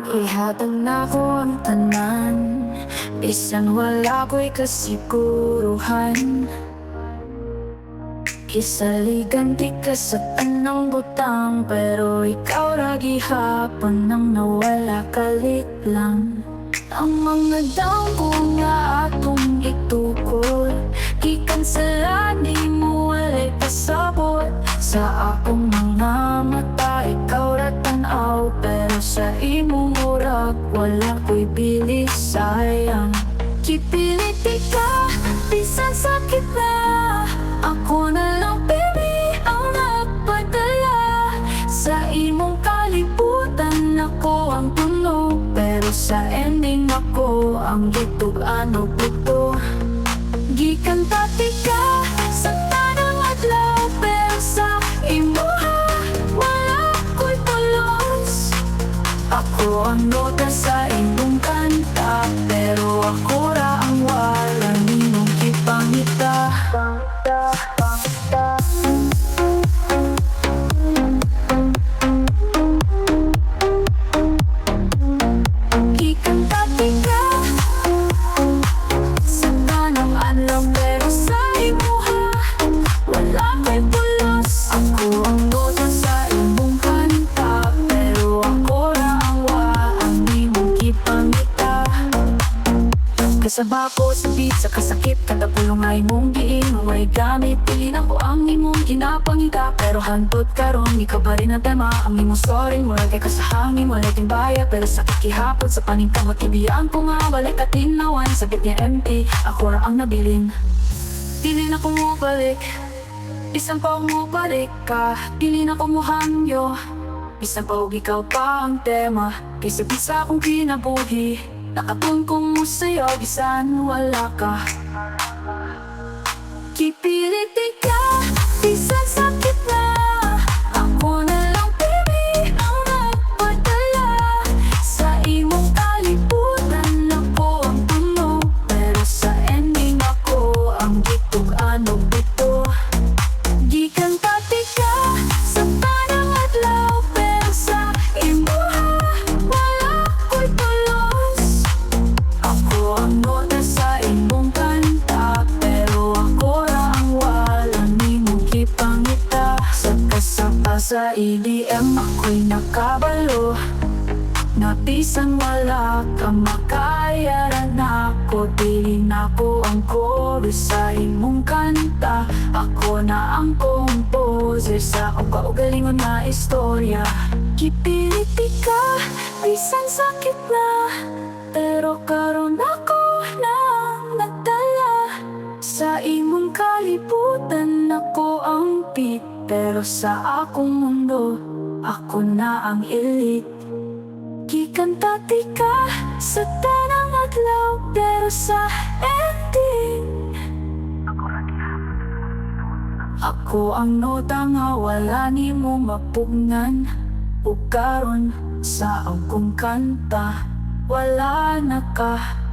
Ihatag na ko ang tanan, bisan wala ko'y kasiguruhan. Kisaligan di ka sa tanang butang, pero ikaw ra gihapon nang nawala kalit lang. Ang mga dangko nga atong itukol, gikan sa lani mo walay pasabot. Sa akong mga mata ikaw ra tan-aw, pero sa imong murag wala ko'y bilis, sayang. Kipiliti ka, bisan sakit na, ako na lang baby ang nagpadala. Sa imong kalibutan ako ang tunog, pero sa ending ako ang gitug-an o buto. Gikanta ka sa tanang adlaw, pero sa imuha wala ko'y pulos. Ako ang nota sa imong kanta, pero ako ra ang wala nimong kipangita. Gikanta ka sa tanang adlaw, pero sa imuha wala ko'y pulos. Ako ang nota sa imong kanta, pero ako ra ang wala nimong kipangita. Kasaba ko sa beat, sa kasakit, kada pulong ay mong giing way gamit. Pilin ako ang imong ginapangita, pero hantod karon ikaw pa rin ang tema. Ang imong story, mura kay kasahangin, walay timbaya, pero sakit kihapon sa paningkamot. Ibiyaan ko nga, balik at tinawan, sabit niya empty, ako ra ang nabilin. Dili na ko mo balik, isang pa mo balik ka. Dili na ko mo hangyo, isang pa ikaw pa ang tema. Kaysa bisa akong kinabuhi, nakatun ko mo sa'yo, bisan wala ka. Kipiliti ka, bisan sakit na, ako na lang baby ang nagpadala. Sa imong kalibutan ako ang tunog, pero sa ending ako ang gitug-an o buto. Gikanta ka sa tanang adlaw, pero sa imuha wala ko'y tulos. Ako ang nota sa imong kanta, pero ako ra ang wala nimong kipangita. Sa kasapa sa EDM ako'y nakabalo, na bisan wala ka makayaran ako. Dili na ko ang chorus sa imong kanta, ako na ang composer sa akong kaugalingon na istorya. Kipiliti ka, bisan sakit na, pero karon ako na ang nagdala. Sa imong kalibutan ako ang beat, pero sa akong mundo ako na ang elite. Gikanta ka sa tanang adlaw, pero sa ending ako ang nota nga wala nimo mapugnan. Ug karon sa akong kanta wala na ka.